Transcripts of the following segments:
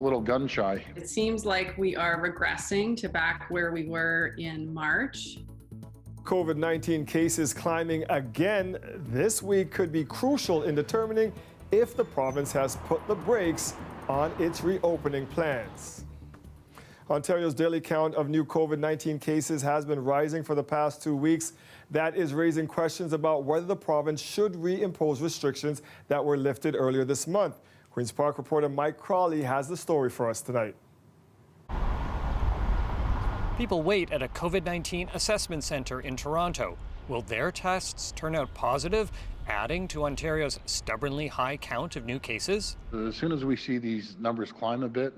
A little gun shy. It seems like we are regressing to back where we were in March. COVID-19 cases climbing again this week could be crucial in determining if the province has put the brakes on its reopening plans. Ontario's daily count of new COVID-19 cases has been rising for the past 2 weeks. That is raising questions about whether the province should reimpose restrictions that were lifted earlier this month. Queen's Park reporter Mike Crawley has the story for us tonight. People wait at a COVID-19 assessment centre in Toronto. Will their tests turn out positive, adding to Ontario's stubbornly high count of new cases? As soon as we see these numbers climb a bit,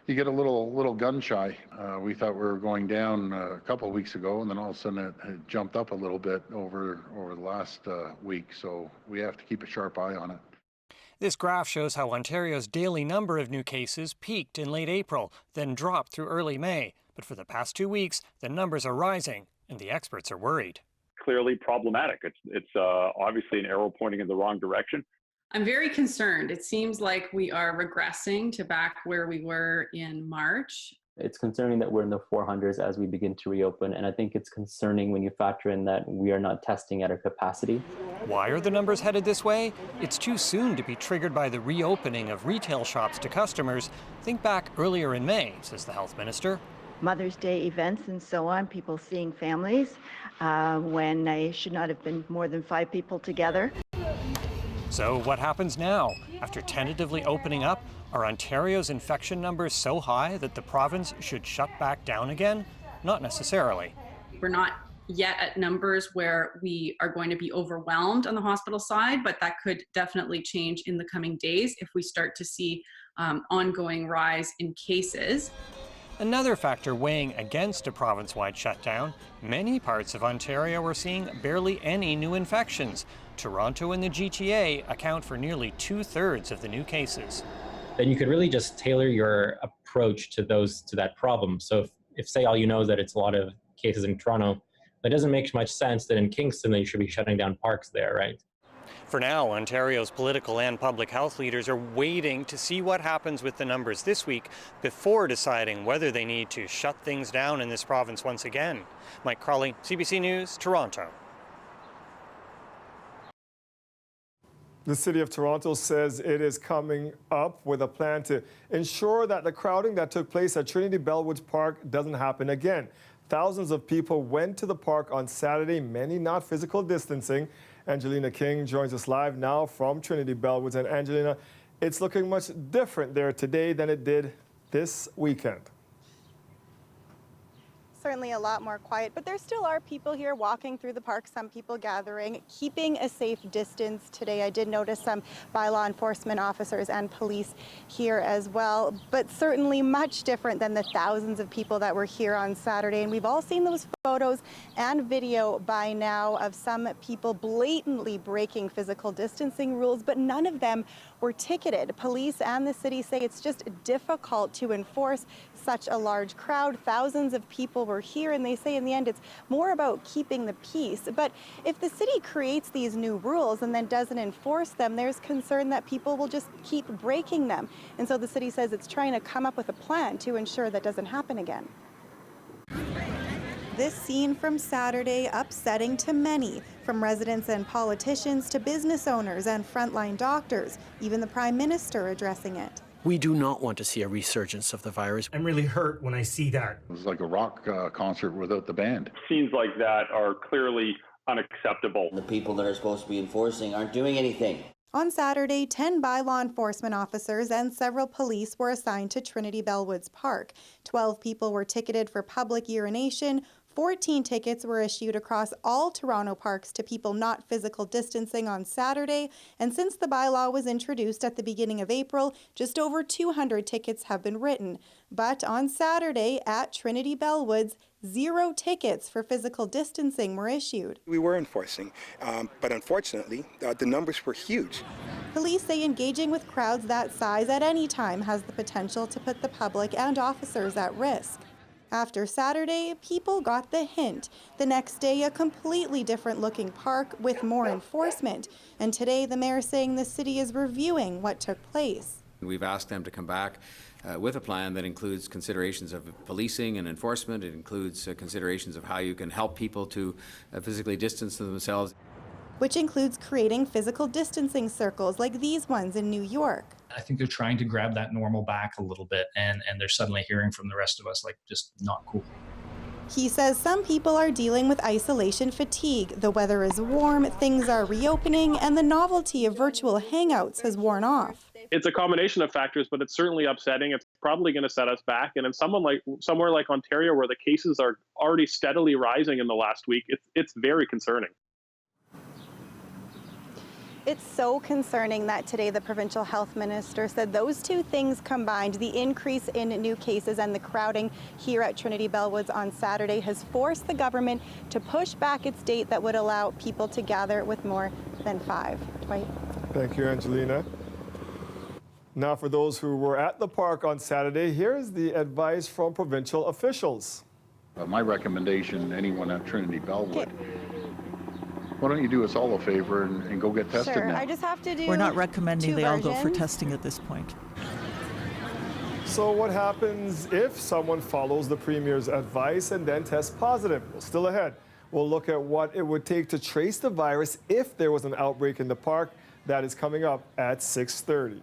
you get a little gun shy. We thought we were going down a couple of weeks ago, and then all of a sudden it jumped up a little bit over the last week. So we have to keep a sharp eye on it. This graph shows how Ontario's daily number of new cases peaked in late April, then dropped through early May. But for the past 2 weeks, the numbers are rising, and the experts are worried. Clearly problematic. It's obviously an arrow pointing in the wrong direction. I'm very concerned. It seems like we are regressing to back where we were in March. It's concerning that we're in the 400s as we begin to reopen, and I think it's concerning when you factor in that we are not testing at our capacity. Why are the numbers headed this way? It's too soon to be triggered by the reopening of retail shops to customers. Think back earlier in May, says the health minister. Mother's Day events and so on, people seeing families when they should not have been more than 5 people together. So what happens now? After tentatively opening up, are Ontario's infection numbers so high that the province should shut back down again? Not necessarily. We're not yet at numbers where we are going to be overwhelmed on the hospital side, but that could definitely change in the coming days if we start to see ongoing rise in cases. Another factor weighing against a province-wide shutdown, many parts of Ontario are seeing barely any new infections. Toronto and the GTA account for nearly 2/3 of the new cases. Then you could really just tailor your approach to that problem. So if say all you know is that it's a lot of cases in Toronto, that doesn't make much sense that in Kingston they should be shutting down parks there, right? For now, Ontario's political and public health leaders are waiting to see what happens with the numbers this week before deciding whether they need to shut things down in this province once again. Mike Crawley, CBC News, Toronto. The City of Toronto says it is coming up with a plan to ensure that the crowding that took place at Trinity Bellwoods Park doesn't happen again. Thousands of people went to the park on Saturday, many not physical distancing. Angelina King joins us live now from Trinity Bellwoods. And Angelina, it's looking much different there today than it did this weekend. Certainly a lot more quiet, but there still are people here walking through the park, some people gathering, keeping a safe distance today. I did notice some bylaw enforcement officers and police here as well, but certainly much different than the thousands of people that were here on Saturday. And we've all seen those photos and video by now of some people blatantly breaking physical distancing rules, but none of them were ticketed. Police and the city say it's just difficult to enforce such a large crowd. Thousands of people were here, and they say in the end it's more about keeping the peace. But if the city creates these new rules and then doesn't enforce them, there's concern that people will just keep breaking them. And so the city says it's trying to come up with a plan to ensure that doesn't happen again. This scene from Saturday upsetting to many, from residents and politicians to business owners and frontline doctors, even the Prime Minister addressing it. We do not want to see a resurgence of the virus. I'm really hurt when I see that. It was like a rock concert without the band. Scenes like that are clearly unacceptable. The people that are supposed to be enforcing aren't doing anything. On Saturday, 10 bylaw enforcement officers and several police were assigned to Trinity Bellwoods Park. 12 people were ticketed for public urination. 14 tickets were issued across all Toronto parks to people not physical distancing on Saturday, and since the bylaw was introduced at the beginning of April, just over 200 tickets have been written. But on Saturday at Trinity Bellwoods, 0 tickets for physical distancing were issued. We were enforcing, but unfortunately, the numbers were huge. Police say engaging with crowds that size at any time has the potential to put the public and officers at risk. After Saturday, people got the hint. The next day, a completely different looking park with more enforcement. And today, the mayor saying the city is reviewing what took place. We've asked them to come back with a plan that includes considerations of policing and enforcement. It includes considerations of how you can help people to physically distance themselves. Which includes creating physical distancing circles like these ones in New York. I think they're trying to grab that normal back a little bit, and they're suddenly hearing from the rest of us like, just not cool. He says some people are dealing with isolation fatigue. The weather is warm, things are reopening, and the novelty of virtual hangouts has worn off. It's a combination of factors, but it's certainly upsetting. It's probably going to set us back. And in somewhere like Ontario, where the cases are already steadily rising in the last week, it's very concerning. It's so concerning that today the provincial health minister said those two things combined, the increase in new cases and the crowding here at Trinity Bellwoods on Saturday, has forced the government to push back its date that would allow people to gather with more than 5. Dwight? Thank you, Angelina. Now, for those who were at the park on Saturday, here's the advice from provincial officials. My recommendation, anyone at Trinity Bellwood, why don't you do us all a favor and go get tested now? I just have to do. We're not recommending they all go for versions. testing at this point. So what happens if someone follows the Premier's advice and then tests positive? Well, still ahead, we'll look at what it would take to trace the virus if there was an outbreak in the park. That is coming up at 6:30.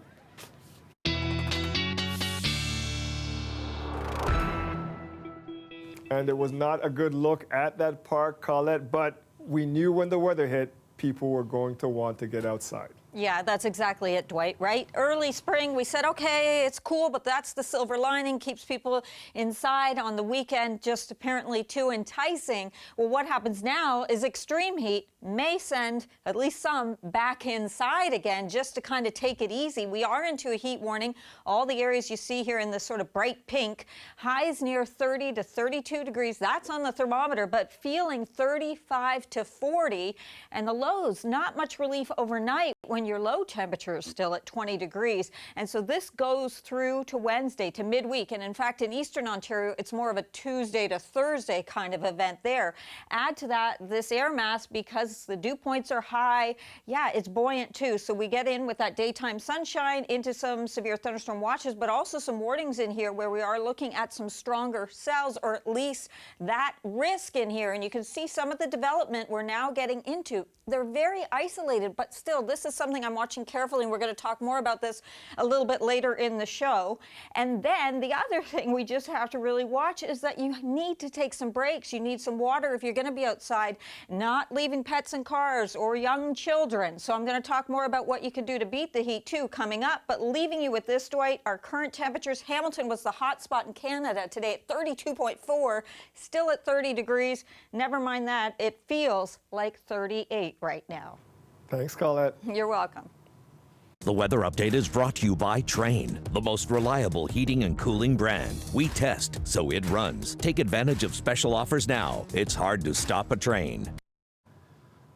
And it was not a good look at that park, Colette, but we knew when the weather hit, people were going to want to get outside. Yeah, that's exactly it, Dwight, right? Early spring, we said, okay, it's cool, but that's the silver lining, keeps people inside on the weekend, just apparently too enticing. Well, what happens now is extreme heat may send at least some back inside again, just to kind of take it easy. We are into a heat warning. All the areas you see here in this sort of bright pink, highs near 30 to 32 degrees. That's on the thermometer, but feeling 35 to 40. And the lows, not much relief overnight when your low temperature is still at 20 degrees. And so this goes through to Wednesday, to midweek. And in fact, in Eastern Ontario, it's more of a Tuesday to Thursday kind of event there. Add to that this air mass, because the dew points are high. Yeah, it's buoyant too. So we get in with that daytime sunshine into some severe thunderstorm watches, but also some warnings in here where we are looking at some stronger cells, or at least that risk in here. And you can see some of the development we're now getting into. They're very isolated, but still, this is something I'm watching carefully, and we're going to talk more about this a little bit later in the show. And then the other thing we just have to really watch is that you need to take some breaks. You need some water if you're going to be outside, not leaving pets in cars or young children. So I'm going to talk more about what you can do to beat the heat too coming up. But leaving you with this, Dwight, our current temperatures. Hamilton was the hot spot in Canada today at 32.4, still at 30 degrees. Never mind that, it feels like 38 right now. Thanks, Colette. You're welcome. The weather update is brought to you by Trane, the most reliable heating and cooling brand. We test, so it runs. Take advantage of special offers now. It's hard to stop a Trane.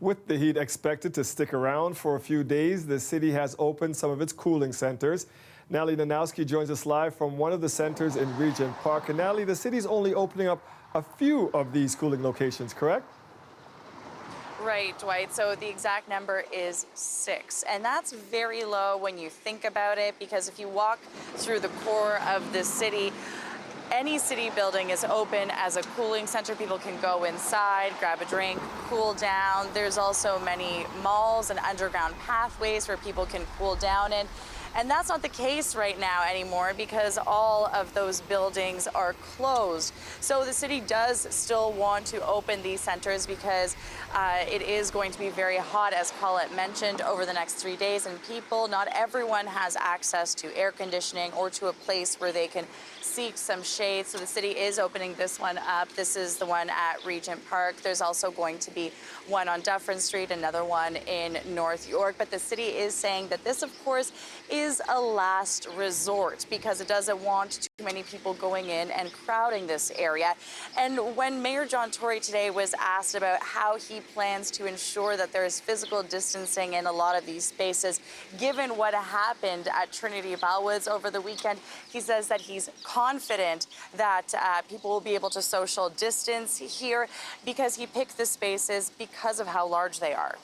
With the heat expected to stick around for a few days, the city has opened some of its cooling centers. Natalie Nanowski joins us live from one of the centers in Regent Park. And Natalie, the city's only opening up a few of these cooling locations, correct? Right, Dwight. So the exact number is 6. And that's very low when you think about it, because if you walk through the core of the city, any city building is open as a cooling center. People can go inside, grab a drink, cool down. There's also many malls and underground pathways where people can cool down in. And that's not the case right now anymore, because all of those buildings are closed. So the city does still want to open these centers because it is going to be very hot, as Paulette mentioned, over the next 3 days. And people, not everyone has access to air conditioning or to a place where they can seek some shade. So the city is opening this one up. This is the one at Regent Park. There's also going to be one on Dufferin Street, another one in North York. But the city is saying that this, of course, is a last resort, because it doesn't want too many people going in and crowding this area. And when Mayor John Tory today was asked about how he plans to ensure that there is physical distancing in a lot of these spaces, given what happened at Trinity Bellwoods over the weekend, he says that he's confident that people will be able to social distance here, because he picked the spaces because of how large they are.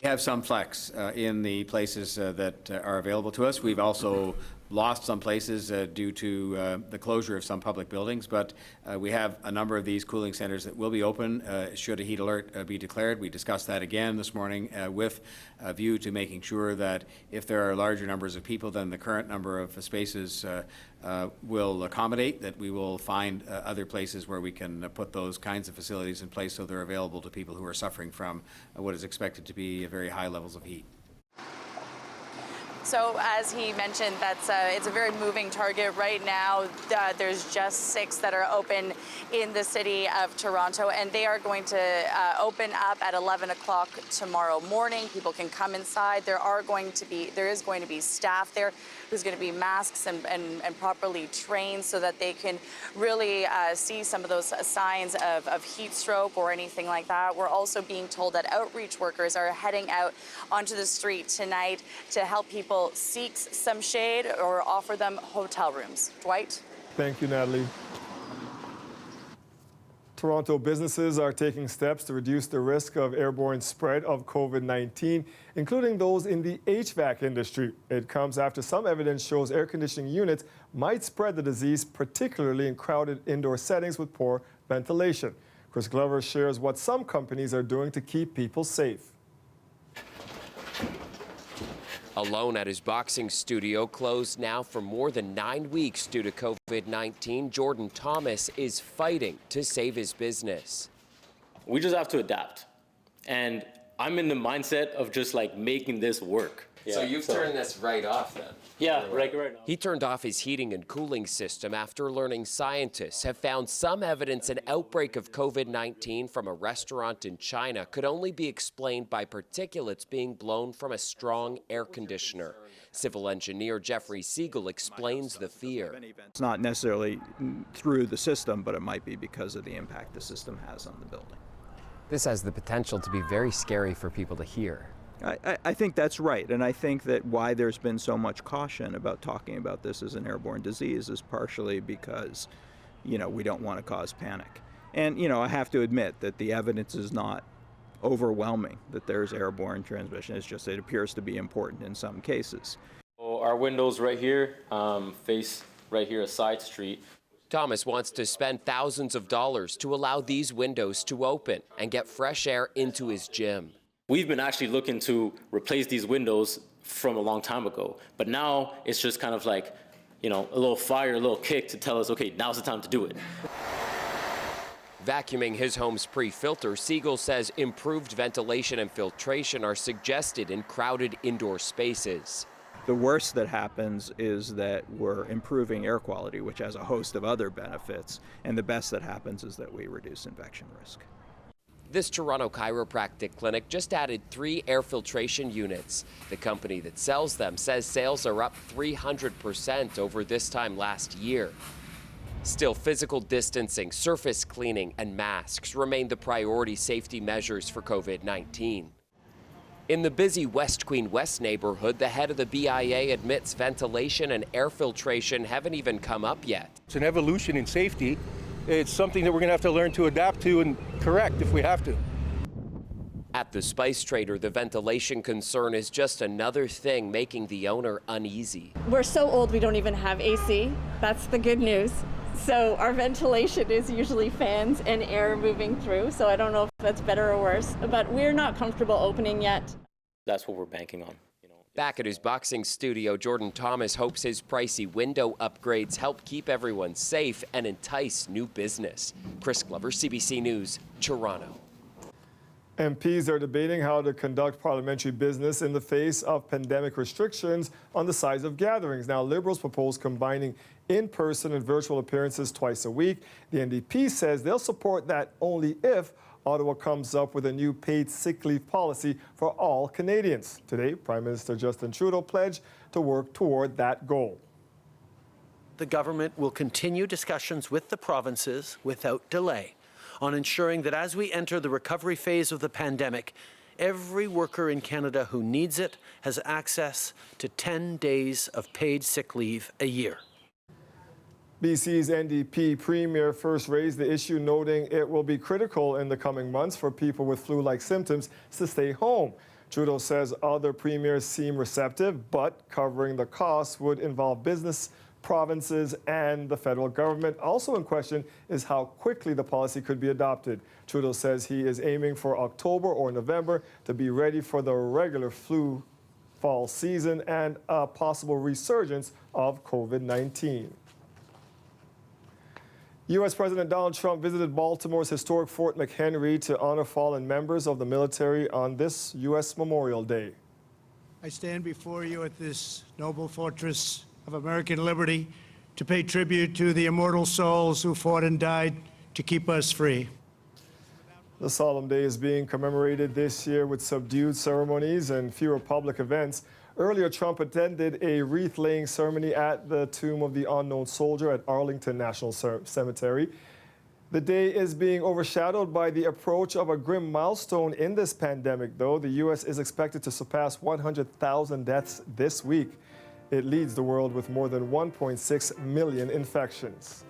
We have some flex in the places that are available to us. We've also lost some places due to the closure of some public buildings, but we have a number of these cooling centers that will be open should a heat alert be declared. We discussed that again this morning with a view to making sure that if there are larger numbers of people than the current number of spaces will accommodate, that we will find other places where we can put those kinds of facilities in place so they're available to people who are suffering from what is expected to be very high levels of heat. So as he mentioned, it's a very moving target right now. There's just 6 that are open in the city of Toronto, and they are going to open up at 11 o'clock tomorrow morning. People can come inside. There is going to be staff there who's going to be masked and properly trained so that they can really see some of those signs of heat stroke or anything like that. We're also being told that outreach workers are heading out onto the street tonight to help people seek some shade or offer them hotel rooms. Dwight? Thank you, Natalie. Toronto businesses are taking steps to reduce the risk of airborne spread of COVID-19, including those in the HVAC industry. It comes after some evidence shows air conditioning units might spread the disease, particularly in crowded indoor settings with poor ventilation. Chris Glover shares what some companies are doing to keep people safe. Alone at his boxing studio, closed now for more than 9 weeks due to COVID-19, Jordan Thomas is fighting to save his business. We just have to adapt. And I'm in the mindset of just like making this work. So you've turned this right off then? Yeah, right now. He turned off his heating and cooling system after learning scientists have found some evidence an outbreak of COVID-19 from a restaurant in China could only be explained by particulates being blown from a strong air conditioner. Civil engineer Jeffrey Siegel explains the fear. It's not necessarily through the system, but it might be because of the impact the system has on the building. This has the potential to be very scary for people to hear. I think that's right, and I think that why there's been so much caution about talking about this as an airborne disease is partially because, we don't want to cause panic. And, I have to admit that the evidence is not overwhelming that there's airborne transmission. It's just it appears to be important in some cases. So our windows right here face right here a side street. Thomas wants to spend thousands of dollars to allow these windows to open and get fresh air into his gym. We've been actually looking to replace these windows from a long time ago, but now it's just kind of like, a little fire, a little kick to tell us, okay, now's the time to do it. Vacuuming his home's pre-filter, Siegel says improved ventilation and filtration are suggested in crowded indoor spaces. The worst that happens is that we're improving air quality, which has a host of other benefits, and the best that happens is that we reduce infection risk. This Toronto chiropractic clinic just added 3 air filtration units. The company that sells them says sales are up 300% over this time last year. Still, physical distancing, surface cleaning, and masks remain the priority safety measures for COVID-19. In the busy West Queen West neighborhood, the head of the BIA admits ventilation and air filtration haven't even come up yet. It's an evolution in safety. It's something that we're going to have to learn to adapt to and correct if we have to. At the Spice Trader, the ventilation concern is just another thing making the owner uneasy. We're so old we don't even have AC. That's the good news. So our ventilation is usually fans and air moving through. So I don't know if that's better or worse, but we're not comfortable opening yet. That's what we're banking on. Back at his boxing studio, Jordan Thomas hopes his pricey window upgrades help keep everyone safe and entice new business. Chris Glover, CBC News, Toronto. MPs are debating how to conduct parliamentary business in the face of pandemic restrictions on the size of gatherings. Now, Liberals propose combining in-person and virtual appearances twice a week. The NDP says they'll support that only if Ottawa comes up with a new paid sick leave policy for all Canadians. Today, Prime Minister Justin Trudeau pledged to work toward that goal. The government will continue discussions with the provinces without delay on ensuring that as we enter the recovery phase of the pandemic, every worker in Canada who needs it has access to 10 days of paid sick leave a year. BC's NDP Premier first raised the issue, noting it will be critical in the coming months for people with flu-like symptoms to stay home. Trudeau says other premiers seem receptive, but covering the costs would involve business, provinces, and the federal government. Also in question is how quickly the policy could be adopted. Trudeau says he is aiming for October or November to be ready for the regular flu fall season and a possible resurgence of COVID-19. U.S. President Donald Trump visited Baltimore's historic Fort McHenry to honor fallen members of the military on this U.S. Memorial Day. I stand before you at this noble fortress of American liberty to pay tribute to the immortal souls who fought and died to keep us free. The solemn day is being commemorated this year with subdued ceremonies and fewer public events. Earlier, Trump attended a wreath-laying ceremony at the Tomb of the Unknown Soldier at Arlington National Cemetery. The day is being overshadowed by the approach of a grim milestone in this pandemic, though. The U.S. is expected to surpass 100,000 deaths this week. It leads the world with more than 1.6 million infections.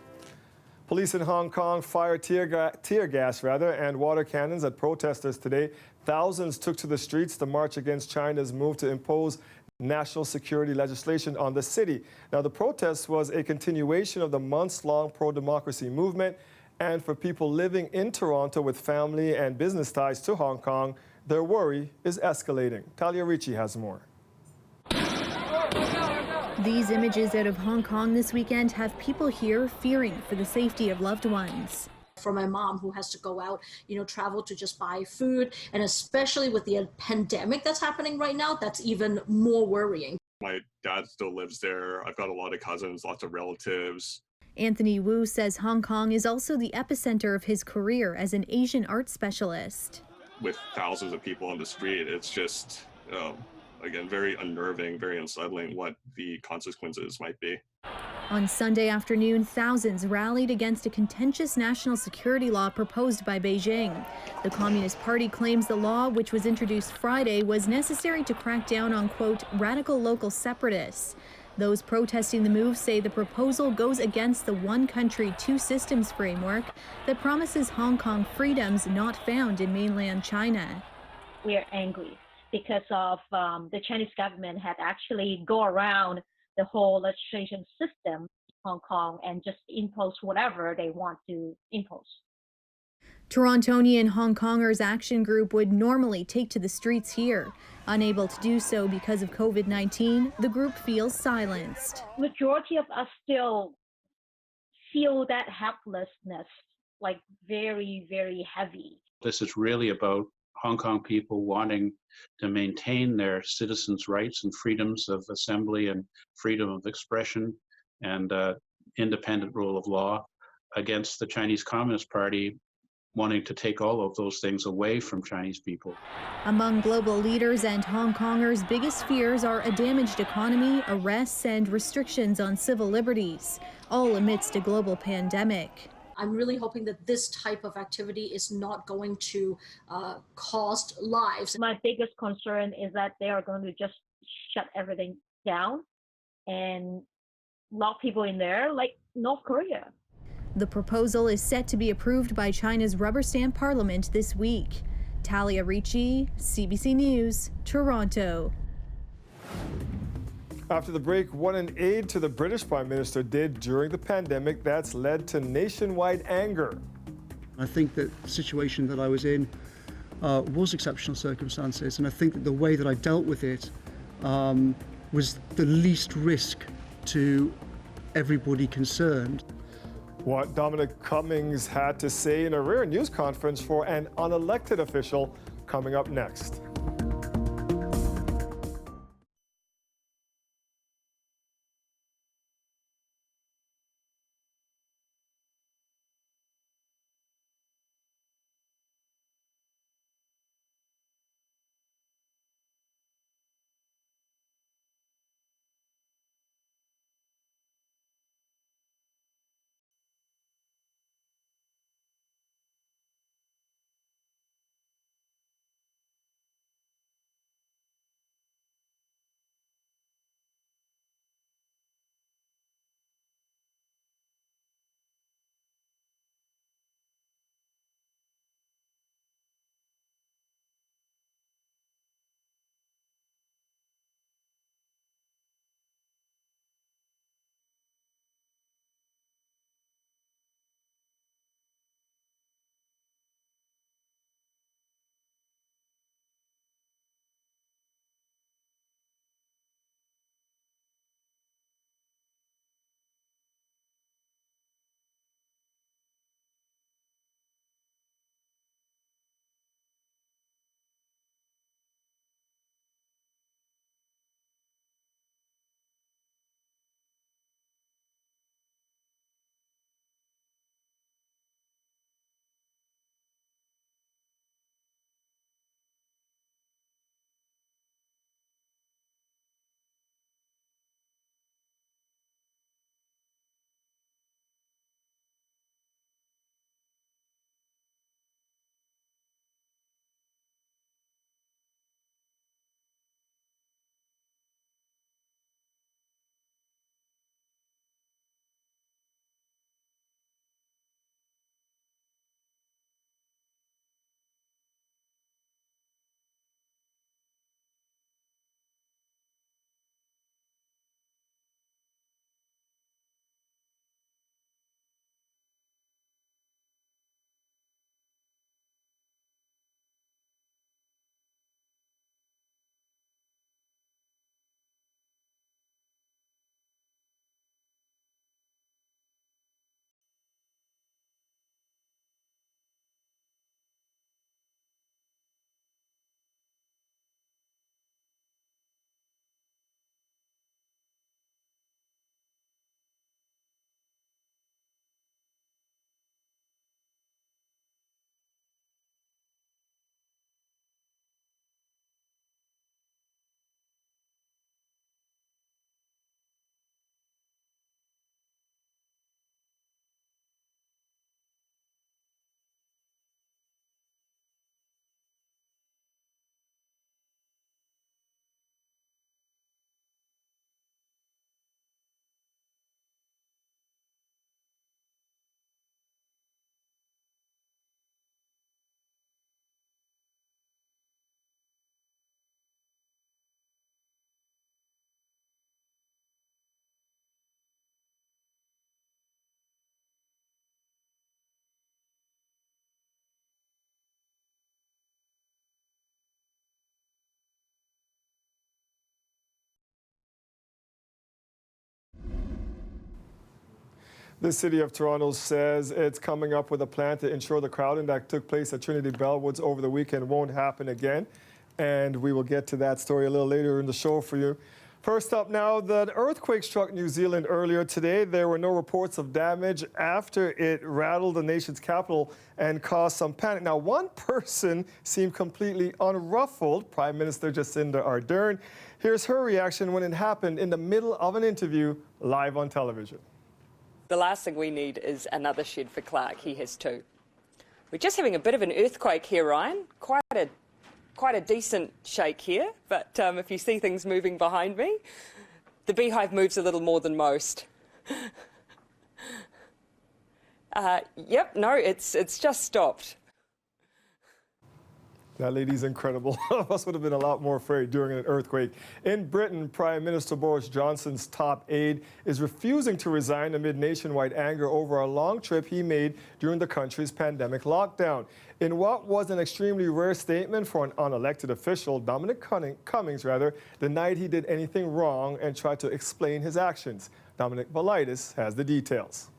Police in Hong Kong fired tear gas and water cannons at protesters today. Thousands took to the streets to march against China's move to impose national security legislation on the city. Now, the protest was a continuation of the months-long pro-democracy movement, and for people living in Toronto with family and business ties to Hong Kong, their worry is escalating. Talia Ricci has more. These images out of Hong Kong this weekend have people here fearing for the safety of loved ones. For my mom who has to go out, travel to just buy food, and especially with the pandemic that's happening right now, that's even more worrying. My dad still lives there. I've got a lot of cousins, lots of relatives. Anthony Wu says Hong Kong is also the epicenter of his career as an Asian art specialist. With thousands of people on the street, it's just, again, very unnerving, very unsettling what the consequences might be. On Sunday afternoon, thousands rallied against a contentious national security law proposed by Beijing. The Communist Party claims the law, which was introduced Friday, was necessary to crack down on, quote, radical local separatists. Those protesting the move say the proposal goes against the one country, two systems framework that promises Hong Kong freedoms not found in mainland China. We are angry because of the Chinese government had actually go around the whole legislation system in Hong Kong and just impose whatever they want to impose. Torontonian Hong Kongers Action Group would normally take to the streets here. Unable to do so because of COVID-19, the group feels silenced. Majority of us still feel that helplessness, like very, very heavy. This is really about Hong Kong people wanting to maintain their citizens' rights and freedoms of assembly and freedom of expression and independent rule of law against the Chinese Communist Party wanting to take all of those things away from Chinese people. Among global leaders and Hong Kongers' biggest fears are a damaged economy, arrests, and restrictions on civil liberties, all amidst a global pandemic. I'm really hoping that this type of activity is not going to cost lives. My biggest concern is that they are going to just shut everything down and lock people in there like North Korea. The proposal is set to be approved by China's rubber stamp parliament this week. Talia Ricci, CBC News, Toronto. After the break, what an aide to the British Prime Minister did during the pandemic that's led to nationwide anger. I think that the situation that I was in was exceptional circumstances, and I think that the way that I dealt with it was the least risk to everybody concerned. What Dominic Cummings had to say in a rare news conference for an unelected official coming up next. The City of Toronto says it's coming up with a plan to ensure the crowding that took place at Trinity Bellwoods over the weekend won't happen again. And we will get to that story a little later in the show for you. First up now, the earthquake struck New Zealand earlier today. There were no reports of damage after it rattled the nation's capital and caused some panic. Now, one person seemed completely unruffled, Prime Minister Jacinda Ardern. Here's her reaction when it happened in the middle of an interview live on television. The last thing we need is another shed for Clark. He has two. We're just having a bit of an earthquake here, Ryan. Quite a decent shake here, but if you see things moving behind me, the beehive moves a little more than most. Yep, no, it's just stopped. That lady's incredible. All of us would have been a lot more afraid during an earthquake. In Britain, Prime Minister Boris Johnson's top aide is refusing to resign amid nationwide anger over a long trip he made during the country's pandemic lockdown. In what was an extremely rare statement for an unelected official, Dominic Cummings denied he did anything wrong and tried to explain his actions. Dominic Velitis has the details.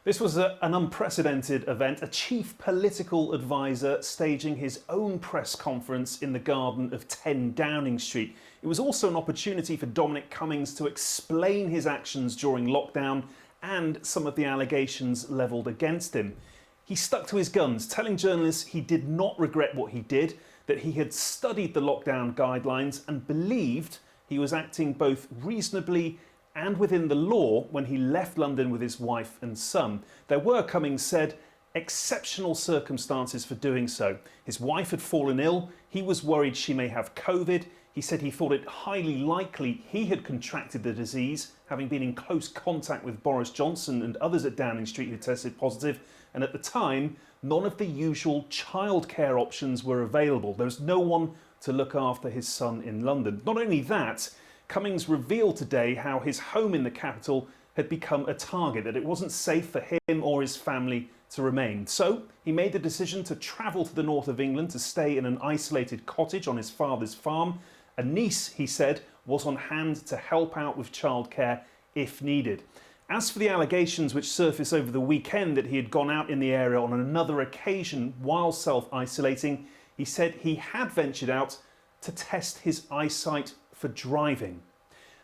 This was an unprecedented event, a chief political advisor staging his own press conference in the garden of 10 Downing Street. It was also an opportunity for Dominic Cummings to explain his actions during lockdown and some of the allegations levelled against him. He stuck to his guns, telling journalists he did not regret what he did, that he had studied the lockdown guidelines and believed he was acting both reasonably and within the law when he left London with his wife and son. There were, Cummings said, exceptional circumstances for doing so. His wife had fallen ill. He was worried she may have COVID. He said he thought it highly likely he had contracted the disease, having been in close contact with Boris Johnson and others at Downing Street who tested positive. And at the time, none of the usual childcare options were available. There was no one to look after his son in London. Not only that, Cummings revealed today how his home in the capital had become a target, that it wasn't safe for him or his family to remain. So he made the decision to travel to the north of England to stay in an isolated cottage on his father's farm. A niece, he said, was on hand to help out with childcare if needed. As for the allegations which surfaced over the weekend that he had gone out in the area on another occasion while self-isolating, he said he had ventured out to test his eyesight for driving.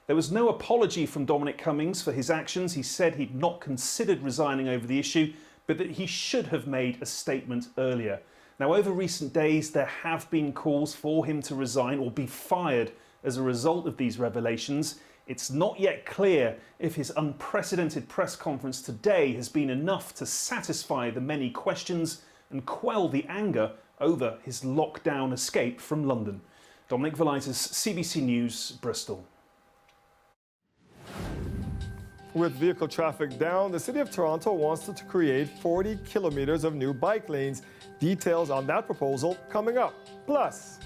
There was no apology from Dominic Cummings for his actions. He said he'd not considered resigning over the issue, but that he should have made a statement earlier. Now, over recent days, there have been calls for him to resign or be fired as a result of these revelations. It's not yet clear if his unprecedented press conference today has been enough to satisfy the many questions and quell the anger over his lockdown escape from London. Dominic Velitis, CBC News, Bristol. With vehicle traffic down, the City of Toronto wants to create 40 kilometers of new bike lanes. Details on that proposal coming up. Plus.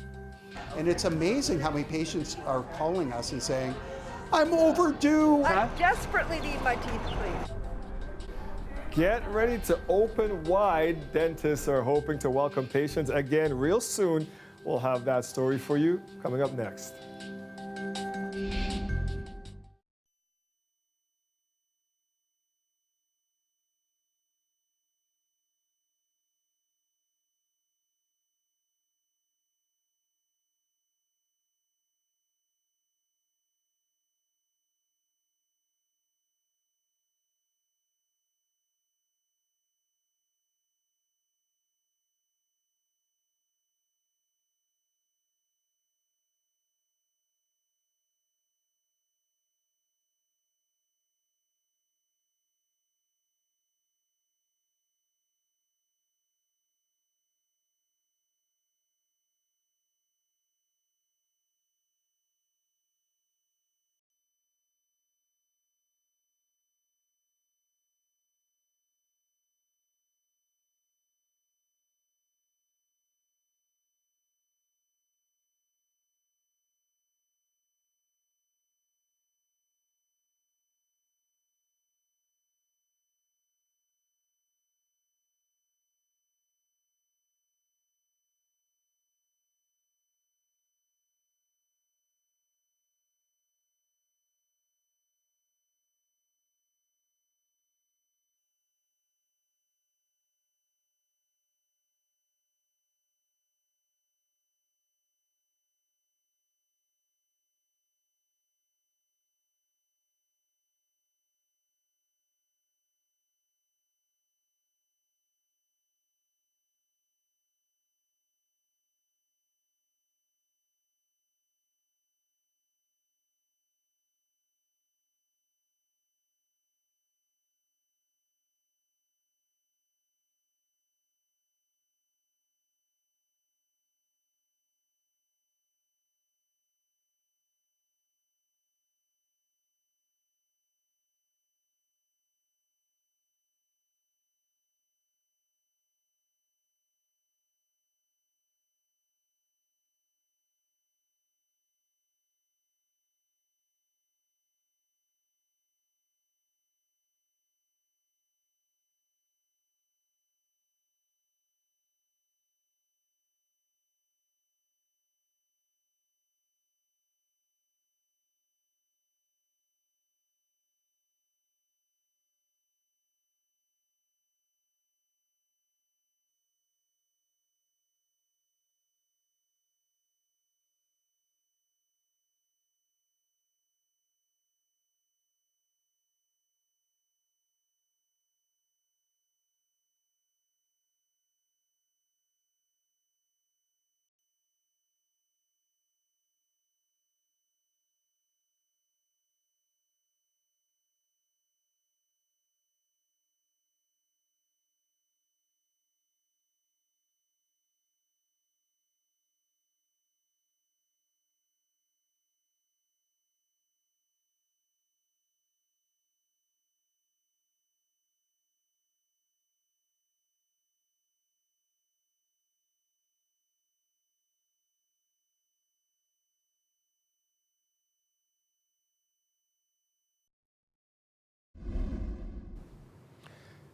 And it's amazing how many patients are calling us and saying, I'm overdue. I desperately need my teeth cleaned. Get ready to open wide. Dentists are hoping to welcome patients again real soon. We'll have that story for you coming up next.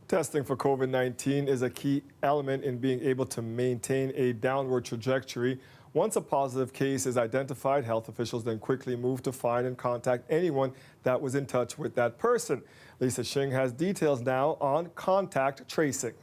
Testing for COVID-19 is a key element in being able to maintain a downward trajectory. Once a positive case is identified, health officials then quickly move to find and contact anyone that was in touch with that person. Lisa Shing has details now on contact tracing.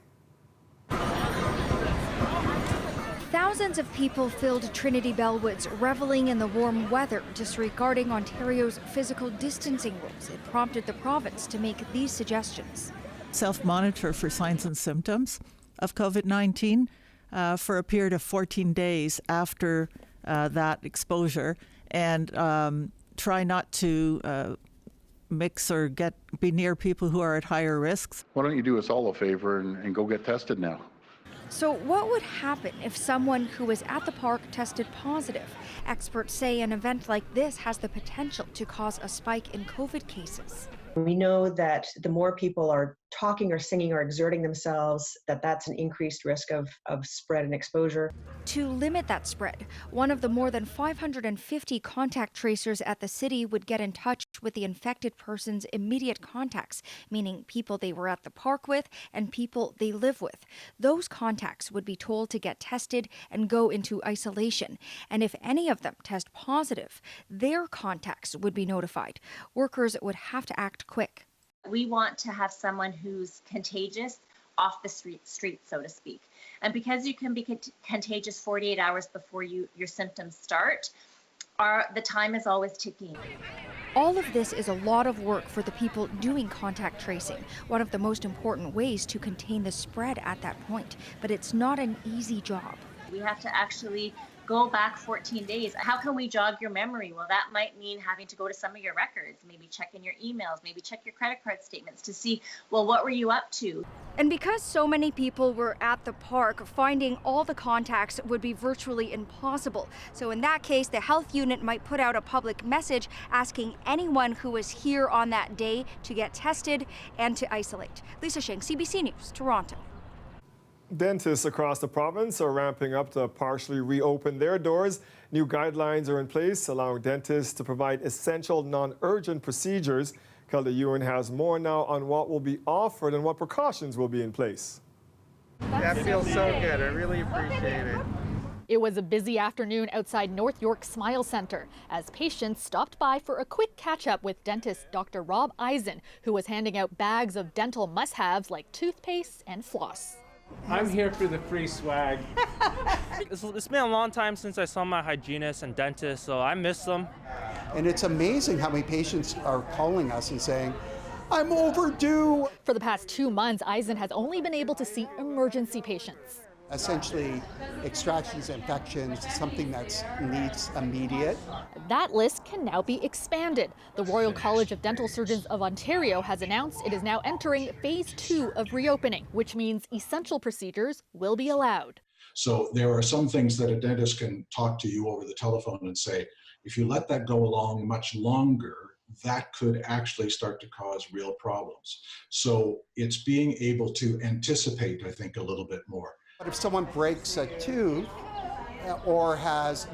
Thousands of people filled Trinity Bellwoods, reveling in the warm weather, disregarding Ontario's physical distancing rules. It prompted the province to make these suggestions. Self-monitor for signs and symptoms of COVID-19 for a period of 14 days after that exposure, and try not to mix or be near people who are at higher risks. Why don't you do us all a favor and go get tested now? So what would happen if someone who was at the park tested positive? Experts say an event like this has the potential to cause a spike in COVID cases. We know that the more people are talking or singing or exerting themselves, that's an increased risk of spread and exposure. To limit that spread, one of the more than 550 contact tracers at the city would get in touch with the infected person's immediate contacts, meaning people they were at the park with and people they live with. Those contacts would be told to get tested and go into isolation. And if any of them test positive, their contacts would be notified. Workers would have to act quick. We want to have someone who's contagious off the street, so to speak. And because you can be contagious 48 hours before your symptoms start, the time is always ticking. All of this is a lot of work for the people doing contact tracing, one of the most important ways to contain the spread at that point. But it's not an easy job. We have to actually go back 14 days. How can we jog your memory? Well, that might mean having to go to some of your records, maybe check in your emails, maybe check your credit card statements to see, well, what were you up to? And because so many people were at the park, finding all the contacts would be virtually impossible. So in that case, the health unit might put out a public message asking anyone who was here on that day to get tested and to isolate. Lisa Shing, CBC News, Toronto. Dentists across the province are ramping up to partially reopen their doors. New guidelines are in place, allowing dentists to provide essential non-urgent procedures. Kelda Ewan has more now on what will be offered and what precautions will be in place. That feels so good. I really appreciate it. It was a busy afternoon outside North York Smile Centre as patients stopped by for a quick catch-up with dentist Dr. Rob Eisen, who was handing out bags of dental must-haves like toothpaste and floss. I'm here for the free swag. It's been a long time since I saw my hygienist and dentist, so I miss them. And it's amazing how many patients are calling us and saying, I'm overdue. For the past 2 months, Eisen has only been able to see emergency patients. Essentially, extractions, infections, something that needs immediate. That list can now be expanded. The Royal College of Dental Surgeons of Ontario has announced it is now entering phase 2 of reopening, which means essential procedures will be allowed. So there are some things that a dentist can talk to you over the telephone and say, if you let that go along much longer, that could actually start to cause real problems. So it's being able to anticipate, I think, a little bit more. But if someone breaks a tooth or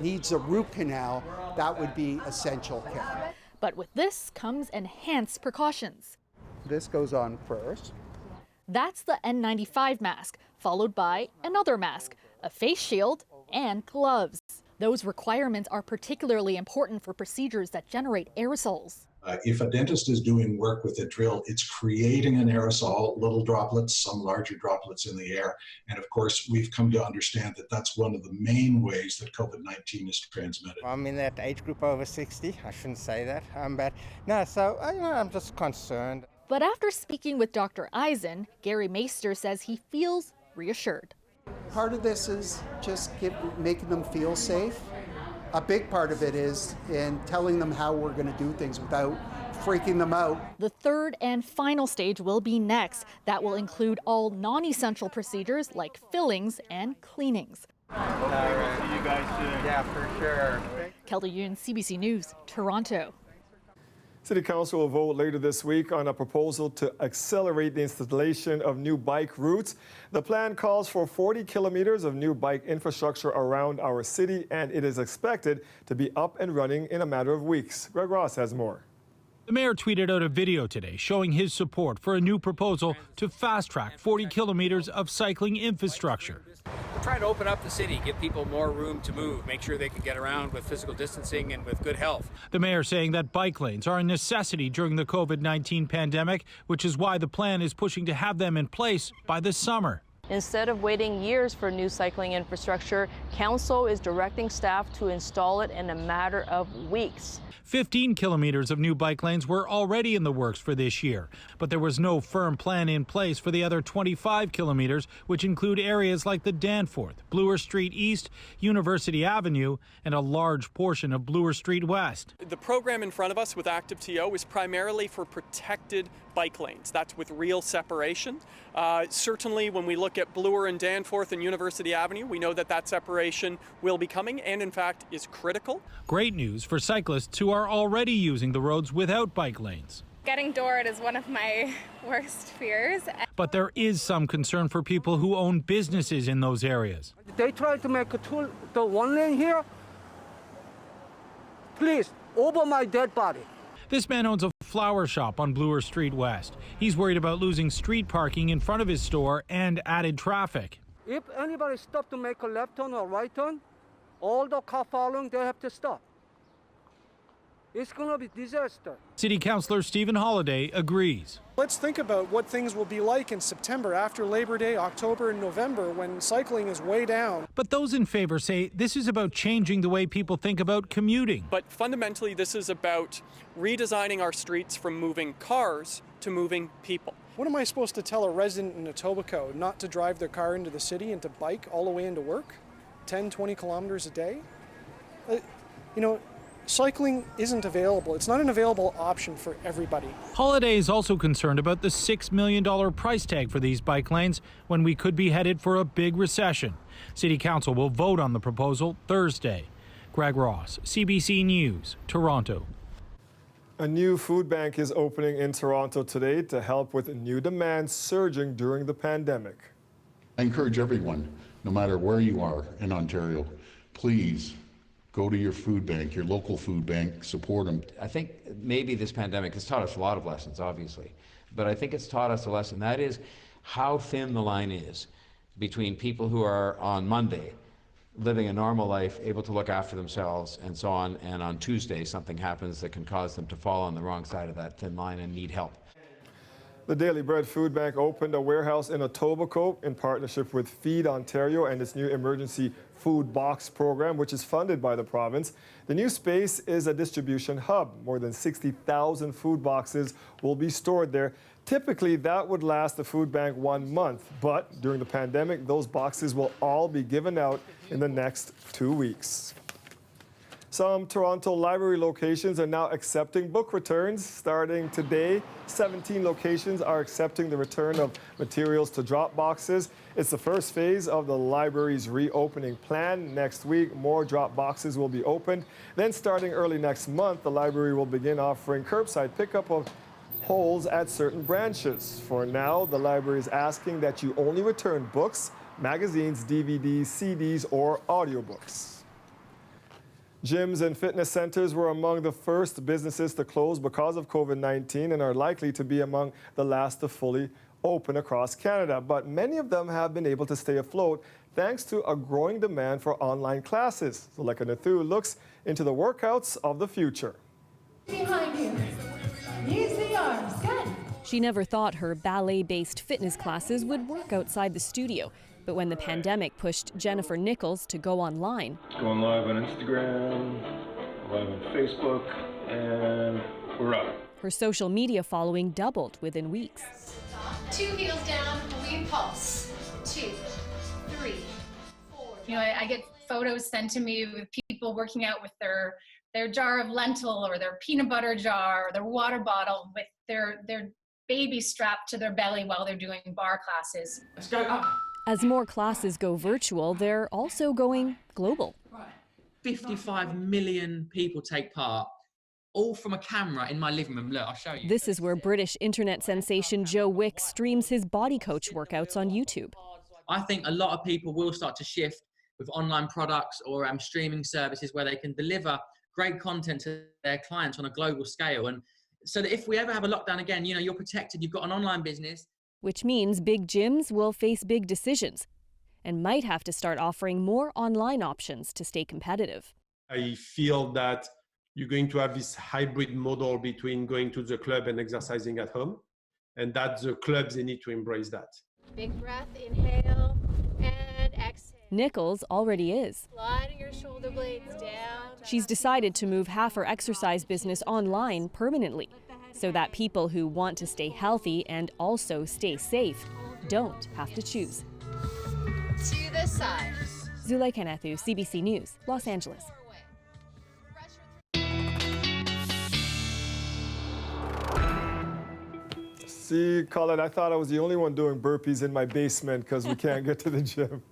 needs a root canal, that would be essential care. But with this comes enhanced precautions. This goes on first. That's the N95 mask, followed by another mask, a face shield, and gloves. Those requirements are particularly important for procedures that generate aerosols. If a dentist is doing work with a drill, it's creating an aerosol, little droplets, some larger droplets in the air. And of course, we've come to understand that that's one of the main ways that COVID-19 is transmitted. I'm in that age group over 60. I shouldn't say that. But no, so I'm just concerned. But after speaking with Dr. Eisen, Gary Meister says he feels reassured. Part of this is just making them feel safe. A big part of it is in telling them how we're going to do things without freaking them out. The third and final stage will be next. That will include all non-essential procedures like fillings and cleanings. All right. See you guys soon. Yeah, for sure. Kelda Yoon, CBC News, Toronto. City Council will vote later this week on a proposal to accelerate the installation of new bike routes. The plan calls for 40 kilometers of new bike infrastructure around our city, and it is expected to be up and running in a matter of weeks. Greg Ross has more. The mayor tweeted out a video today showing his support for a new proposal to fast-track 40 kilometers of cycling infrastructure. We're trying to open up the city, give people more room to move, make sure they can get around with physical distancing and with good health. The mayor saying that bike lanes are a necessity during the COVID-19 pandemic, which is why the plan is pushing to have them in place by the summer. Instead of waiting years for new cycling infrastructure, council is directing staff to install it in a matter of weeks. 15 kilometers of new bike lanes were already in the works for this year, but there was no firm plan in place for the other 25 kilometers, which include areas like the Danforth, Bloor Street East, University Avenue, and a large portion of Bloor Street West. The program in front of us with ActiveTO is primarily for protected bike lanes. That's with real separation. Certainly when we look at Bloor and Danforth and University Avenue, we know that that separation will be coming and in fact is critical. Great news for cyclists who are already using the roads without bike lanes. Getting doored is one of my worst fears. But there is some concern for people who own businesses in those areas. They try to make the one lane here. Please, over my dead body. This man owns a flower shop on Bloor Street West. He's worried about losing street parking in front of his store and added traffic. If anybody stop to make a left turn or right turn, all the car following, they have to stop. It's going to be disaster. City Councillor Stephen Holliday agrees. Let's think about what things will be like in September, after Labor Day, October and November, when cycling is way down. But those in favor say this is about changing the way people think about commuting. But fundamentally, this is about redesigning our streets from moving cars to moving people. What am I supposed to tell a resident in Etobicoke not to drive their car into the city and to bike all the way into work? 10, 20 kilometers a day? Cycling isn't available. It's not an available option for everybody. Holiday is also concerned about the $6 million price tag for these bike lanes when we could be headed for a big recession. City Council will vote on the proposal Thursday. Greg Ross, CBC News, Toronto. A new food bank is opening in Toronto today to help with new demand surging during the pandemic. I encourage everyone, no matter where you are in Ontario, please go to your food bank, your local food bank, support them. I think maybe this pandemic has taught us a lot of lessons, obviously, but I think it's taught us a lesson. That is how thin the line is between people who are on Monday living a normal life, able to look after themselves and so on, and on Tuesday something happens that can cause them to fall on the wrong side of that thin line and need help. The Daily Bread Food Bank opened a warehouse in Etobicoke in partnership with Feed Ontario and its new emergency food box program, which is funded by the province. The new space is a distribution hub. More than 60,000 food boxes will be stored there. Typically, that would last the food bank 1 month, but during the pandemic, those boxes will all be given out in the next 2 weeks. Some Toronto library locations are now accepting book returns. Starting today, 17 locations are accepting the return of materials to drop boxes. It's the first phase of the library's reopening plan. Next week, more drop boxes will be opened. Then starting early next month, the library will begin offering curbside pickup of holes at certain branches. For now, the library is asking that you only return books, magazines, DVDs, CDs, or audiobooks. Gyms and fitness centers were among the first businesses to close because of COVID-19 and are likely to be among the last to fully open across Canada. But many of them have been able to stay afloat thanks to a growing demand for online classes. Zuleka Nathu looks into the workouts of the future. Behind you. Use the arms. Good. She never thought her ballet-based fitness classes would work outside the studio. But when the pandemic pushed Jennifer Nichols to go online. Going live on Instagram, live on Facebook, and we're up. Her social media following doubled within weeks. 2 heels down, we pulse. 2, 3, 4. I get photos sent to me with people working out with their jar of lentil or their peanut butter jar or their water bottle with their baby strapped to their belly while they're doing bar classes. Let's go up. As more classes go virtual, they're also going global. 55 million people take part, all from a camera in my living room. Look, I'll show you. This is where British internet sensation Joe Wicks streams his body coach workouts on YouTube. I think a lot of people will start to shift with online products or streaming services where they can deliver great content to their clients on a global scale. And so that if we ever have a lockdown again, you know, you're protected, you've got an online business. Which means big gyms will face big decisions and might have to start offering more online options to stay competitive. I feel that you're going to have this hybrid model between going to the club and exercising at home, and that the clubs, they need to embrace that. Big breath, inhale, and exhale. Nichols already is. Sliding your shoulder blades down. She's decided to move half her exercise business online permanently, so that people who want to stay healthy and also stay safe don't have to choose. To the side. Zulay Kanathu, CBC News, Los Angeles. See, Colin, I thought I was the only one doing burpees in my basement because we can't get to the gym.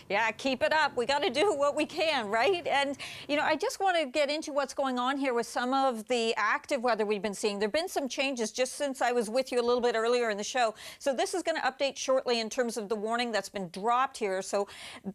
Yeah, keep it up. We got to do what we can, right? And, you know, I just want to get into what's going on here with some of the active weather we've been seeing. There have been some changes just since I was with you a little bit earlier in the show. So this is going to update shortly in terms of the warning that's been dropped here. So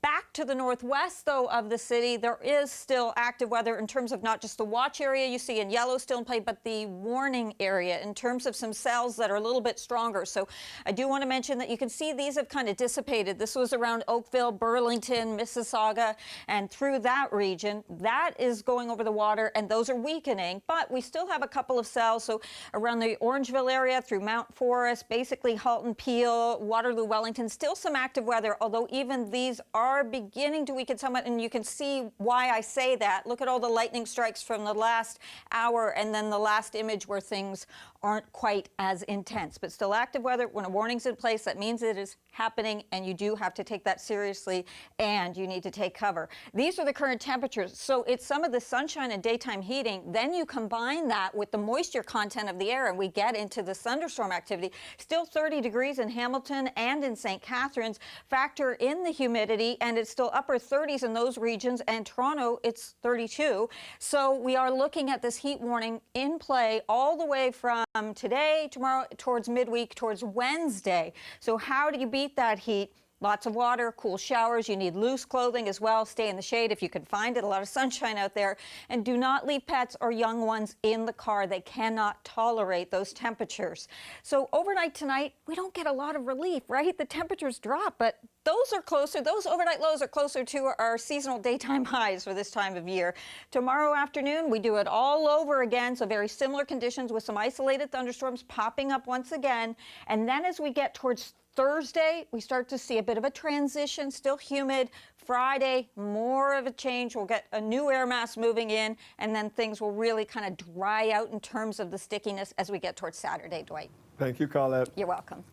back to the northwest, though, of the city, there is still active weather in terms of not just the watch area you see in yellow still in play, but the warning area in terms of some cells that are a little bit stronger. So I do want to mention that you can see these have kind of dissipated. This was around Oakville, Burlington, Mississauga, and through that region. That is going over the water, and those are weakening, but we still have a couple of cells. So around the Orangeville area, through Mount Forest, basically Halton, Peel, Waterloo, Wellington, still some active weather, although even these are beginning to weaken somewhat, and you can see why I say that. Look at all the lightning strikes from the last hour, and then the last image where things aren't quite as intense, but still active weather. When a warning's in place, that means it is happening, and you do have to take that seriously, and you need to take cover. These are the current temperatures. So it's some of the sunshine and daytime heating. Then you combine that with the moisture content of the air, and we get into the thunderstorm activity. Still 30 degrees in Hamilton and in St. Catharines. Factor in the humidity, and it's still upper 30s in those regions, and Toronto, it's 32. So we are looking at this heat warning in play all the way from today, tomorrow, towards midweek, towards Wednesday. So how do you beat that heat? Lots of water, cool showers. You need loose clothing as well. Stay in the shade if you can find it. A lot of sunshine out there. And do not leave pets or young ones in the car. They cannot tolerate those temperatures. So overnight tonight, we don't get a lot of relief, right? The temperatures drop, but those are closer. Those overnight lows are closer to our seasonal daytime highs for this time of year. Tomorrow afternoon, we do it all over again. So very similar conditions with some isolated thunderstorms popping up once again. And then as we get towards Thursday, we start to see a bit of a transition, still humid. Friday, more of a change. We'll get a new air mass moving in, and then things will really kind of dry out in terms of the stickiness as we get towards Saturday, Dwight. Thank you, Colette. You're welcome.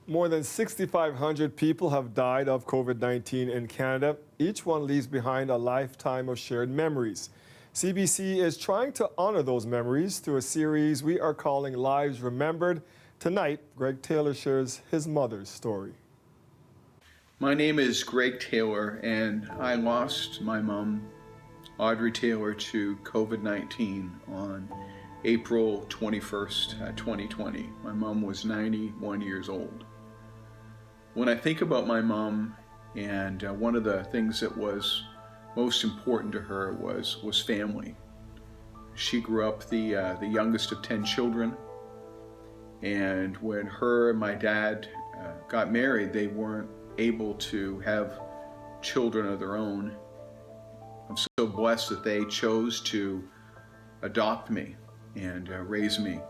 More than 6,500 people have died of COVID-19 in Canada. Each one leaves behind a lifetime of shared memories. CBC is trying to honor those memories through a series we are calling Lives Remembered. Tonight, Greg Taylor shares his mother's story. My name is Greg Taylor, and I lost my mom, Audrey Taylor, to COVID-19 on April 21st, 2020. My mom was 91 years old. When I think about my mom, and one of the things that was most important to her was family. She grew up the youngest of 10 children. And when her and my dad got married, they weren't able to have children of their own. I'm so blessed that they chose to adopt me and raise me.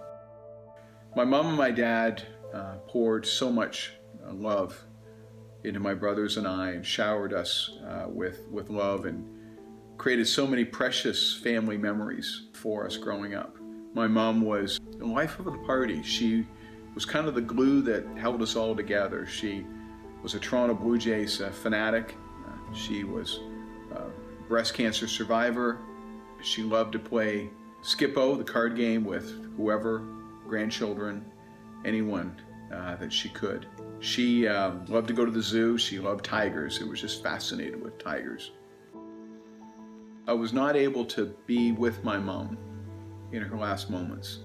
My mom and my dad poured so much love into my brothers and I, and showered us with love, and created so many precious family memories for us growing up. My mom was the life of the party. She was kind of the glue that held us all together. She was a Toronto Blue Jays fanatic. She was a breast cancer survivor. She loved to play Skip-O, the card game, with whoever, grandchildren, anyone that she could. She loved to go to the zoo. She loved tigers. It was just fascinated with tigers. I was not able to be with my mom in her last moments.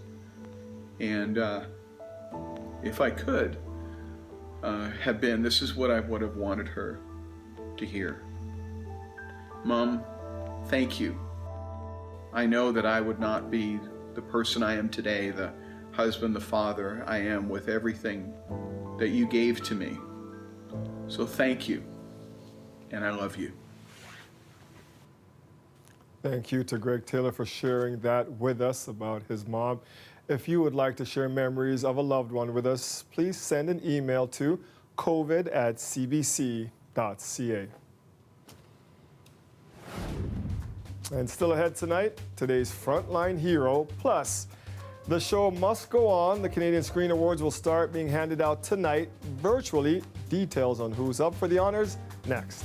And if I could have been, this is what I would have wanted her to hear. Mom, thank you. I know that I would not be the person I am today, the husband, the father I am, with everything that you gave to me. So thank you, and I love you. Thank you to Greg Taylor for sharing that with us about his mom. If you would like to share memories of a loved one with us, please send an email to covid@cbc.ca. And still ahead tonight, today's Frontline Hero, plus the show must go on. The Canadian Screen Awards will start being handed out tonight virtually. Details on who's up for the honors next.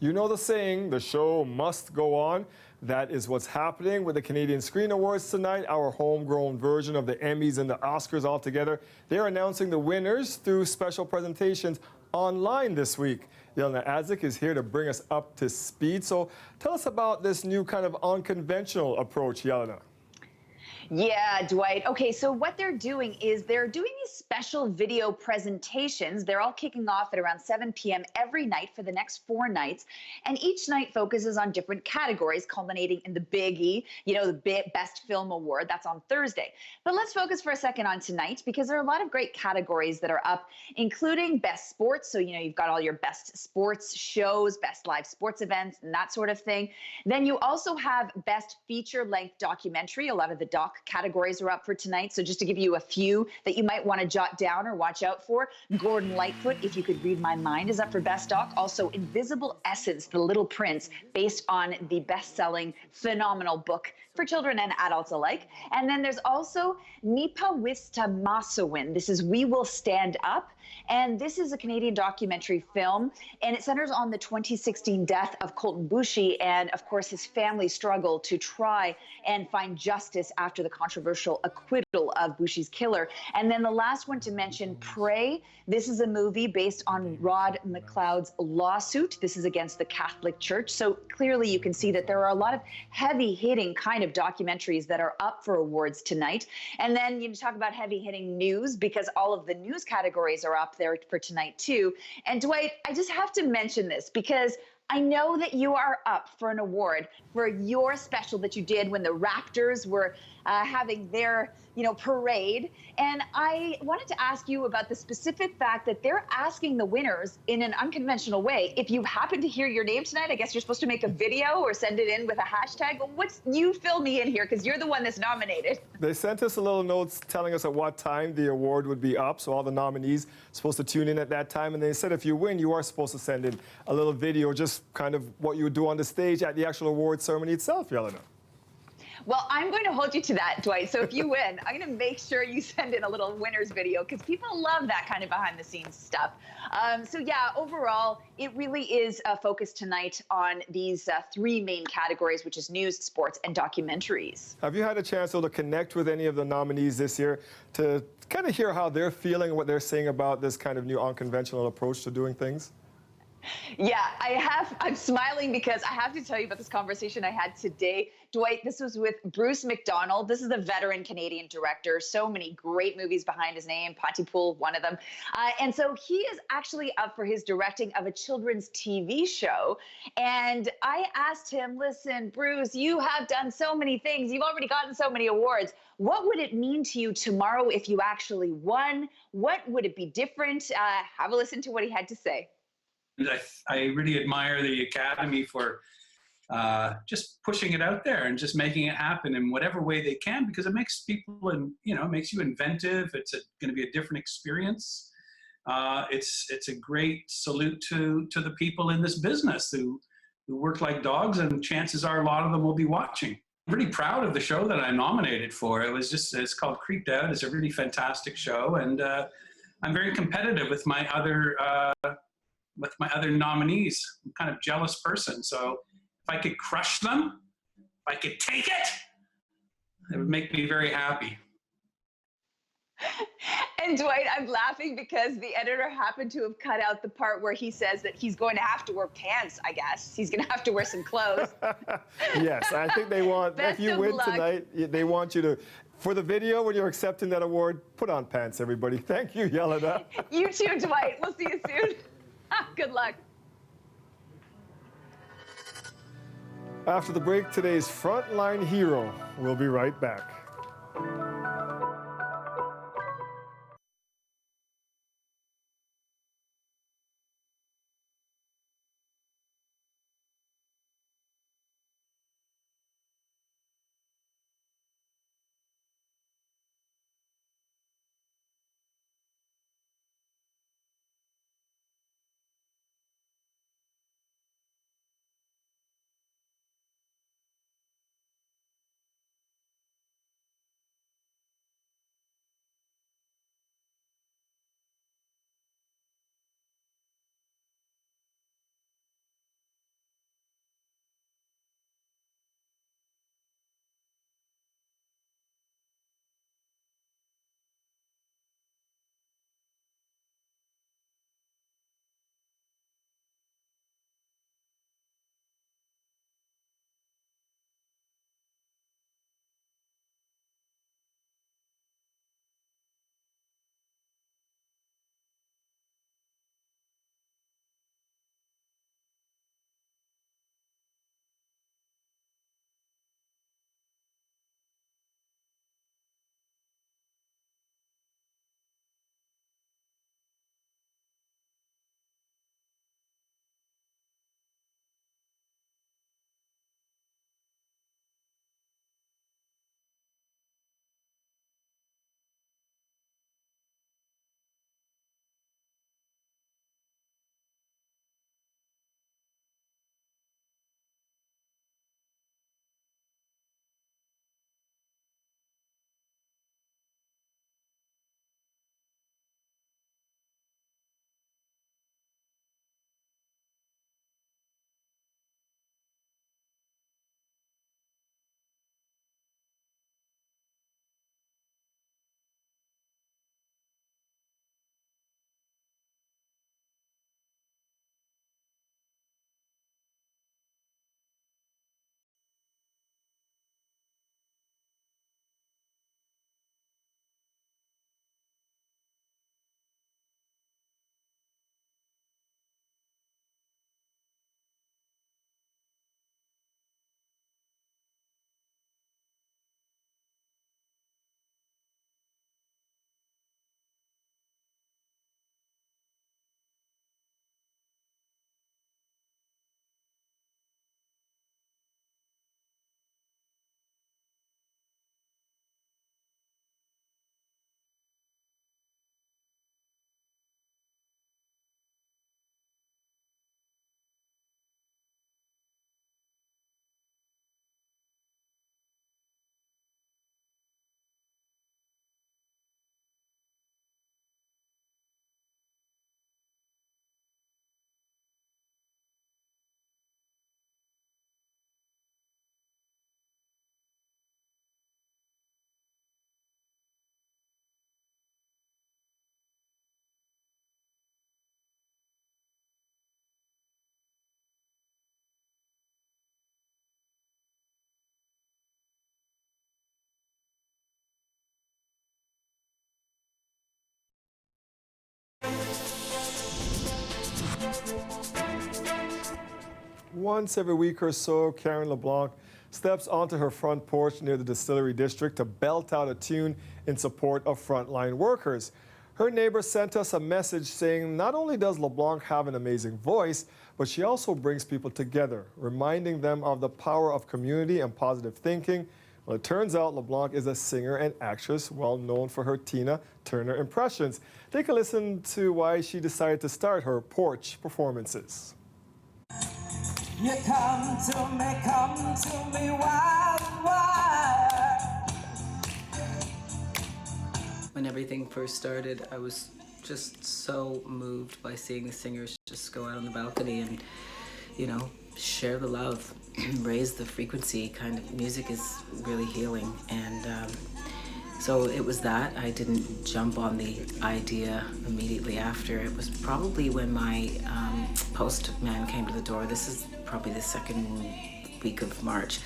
You know the saying, the show must go on. That is what's happening with the Canadian Screen Awards tonight, our homegrown version of the Emmys and the Oscars all together. They're announcing the winners through special presentations online this week. Yelena Adzik is here to bring us up to speed. So tell us about this new kind of unconventional approach, Yelena. Yeah, Dwight. Okay, so what they're doing is they're doing these special video presentations. They're all kicking off at around 7 p.m. every night for the next 4 nights. And each night focuses on different categories, culminating in the biggie, the Best Film Award. That's on Thursday. But let's focus for a second on tonight because there are a lot of great categories that are up, including Best Sports. So, you've got all your best sports shows, best live sports events, and that sort of thing. Then you also have Best Feature-Length Documentary. A lot of the doc categories are up for tonight. So just to give you a few that you might want to jot down or watch out for, Gordon Lightfoot, If You Could Read My Mind, is up for Best Doc. Also, Invisible Essence, The Little Prince, based on the best-selling phenomenal book for children and adults alike. And then there's also Nipa Wista Masawin. This is We Will Stand Up. And this is a Canadian documentary film, and it centers on the 2016 death of Colton Boushie and, of course, his family's struggle to try and find justice after the controversial acquittal of Boushie's killer. And then the last one to mention, Pray. This is a movie based on Rod McLeod's lawsuit. This is against the Catholic Church. So clearly you can see that there are a lot of heavy-hitting kind of documentaries that are up for awards tonight. And then you talk about heavy-hitting news because all of the news categories are up there for tonight too. And Dwight, I just have to mention this because I know that you are up for an award for your special that you did when the Raptors were having their, parade. And I wanted to ask you about the specific fact that they're asking the winners in an unconventional way. If you happen to hear your name tonight, I guess you're supposed to make a video or send it in with a hashtag. You fill me in here because you're the one that's nominated. They sent us a little note telling us at what time the award would be up. So all the nominees are supposed to tune in at that time. And they said if you win, you are supposed to send in a little video, just kind of what you would do on the stage at the actual award ceremony itself, Yelena. Well, I'm going to hold you to that, Dwight. So if you win, I'm going to make sure you send in a little winner's video because people love that kind of behind-the-scenes stuff. So yeah, overall, it really is focused tonight on these 3 main categories, which is news, sports, and documentaries. Have you had a chance to connect with any of the nominees this year to kind of hear how they're feeling, what they're saying about this kind of new unconventional approach to doing things? Yeah, I have. I'm smiling because I have to tell you about this conversation I had today. Dwight, this was with Bruce McDonald. This is a veteran Canadian director. So many great movies behind his name. Pontypool, one of them. And so he is actually up for his directing of a children's TV show. And I asked him, listen, Bruce, you have done so many things. You've already gotten so many awards. What would it mean to you tomorrow if you actually won? What would it be different? Have a listen to what he had to say. I really admire the Academy for just pushing it out there and just making it happen in whatever way they can, because it makes people, and it makes you inventive. It's going to be a different experience. It's a great salute to the people in this business who work like dogs, and chances are a lot of them will be watching. I'm really proud of the show that I'm nominated for. It's called Creeped Out. It's a really fantastic show, and I'm very competitive with my other nominees. I'm kind of jealous person. So if I could crush them, if I could take it would make me very happy. And Dwight, I'm laughing because the editor happened to have cut out the part where he says that he's going to have to wear pants, I guess. He's going to have to wear some clothes. Yes, I think they want, if you win tonight, they want you to, for the video, when you're accepting that award, put on pants, everybody. Thank you, Yelena. You too, Dwight. We'll see you soon. Good luck. After the break, today's frontline hero. We'll be right back. Once every week or so, Karen LeBlanc steps onto her front porch near the Distillery District to belt out a tune in support of frontline workers. Her neighbor sent us a message saying not only does LeBlanc have an amazing voice, but she also brings people together, reminding them of the power of community and positive thinking. Well, it turns out LeBlanc is a singer and actress well known for her Tina Turner impressions. Take a listen to why she decided to start her porch performances. You come to me, wild, wild. When everything first started, I was just so moved by seeing the singers just go out on the balcony and, you know, share the love, raise the frequency. Kind of music is really healing, and so it was that. I didn't jump on the idea immediately after. It was probably when my postman came to the door. This is probably the second week of March,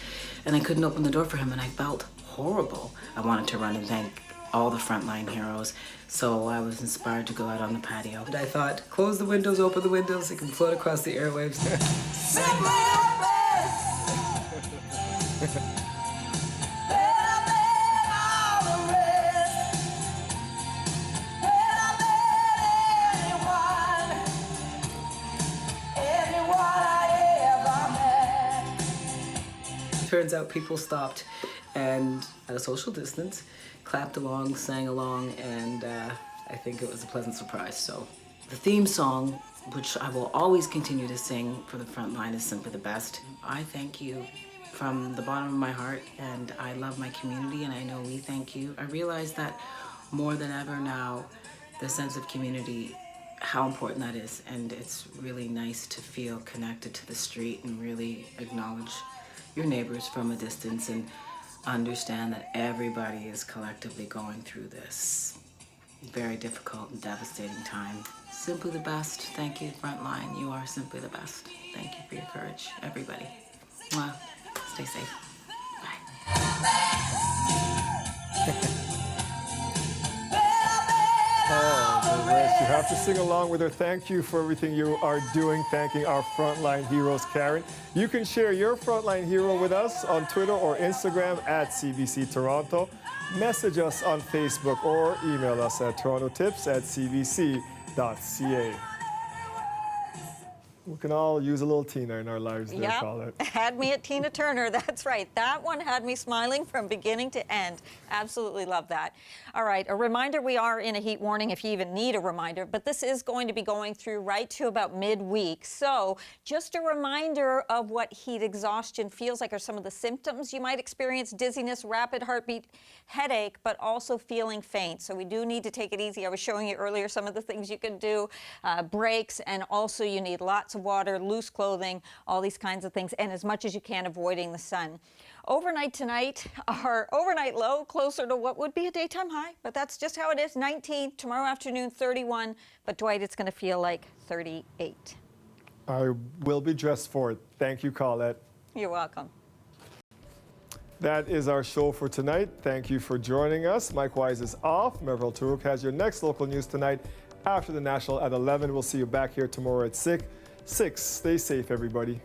and I couldn't open the door for him, and I felt horrible. I wanted to run and thank all the frontline heroes, so I was inspired to go out on the patio. And I thought, close the windows, open the windows, it can float across the airwaves. Turns out people stopped and at a social distance clapped along, sang along, and I think it was a pleasant surprise. So the theme song, which I will always continue to sing for the front line, is simply the best. I thank you from the bottom of my heart, and I love my community, and I know we thank you. I realize that more than ever now, the sense of community, how important that is, and it's really nice to feel connected to the street and really acknowledge your neighbors from a distance and understand that everybody is collectively going through this very difficult and devastating time. Simply the best. Thank you, Frontline. You are simply the best. Thank you for your courage, everybody. Mwah. Stay safe. Oh, the rest. You have to sing along with her. Thank you for everything you are doing, thanking our frontline heroes, Karen. You can share your frontline hero with us on Twitter or Instagram at CBC Toronto. Message us on Facebook or email us at torontotips@cbc.ca. We can all use a little Tina in our lives there, Yep. Colette. Had me at Tina Turner, that's right. That one had me smiling from beginning to end. Absolutely love that. All right, a reminder, we are in a heat warning if you even need a reminder, but this is going to be going through right to about midweek. So just a reminder of what heat exhaustion feels like, or some of the symptoms you might experience: dizziness, rapid heartbeat, headache, but also feeling faint. So we do need to take it easy. I was showing you earlier some of the things you can do, breaks, and also you need lots of water, loose clothing, all these kinds of things, and as much as you can avoiding the sun. Overnight tonight, our overnight low closer to what would be a daytime high, but that's just how it is. 19, tomorrow afternoon 31, but Dwight, it's going to feel like 38. I will be dressed for it. Thank you, Colette. You're welcome. That is our show for tonight. Thank you for joining us. Mike Wise is off. Merville Turuk has your next local news tonight after the National at 11. We'll see you back here tomorrow at 6. Stay safe, everybody.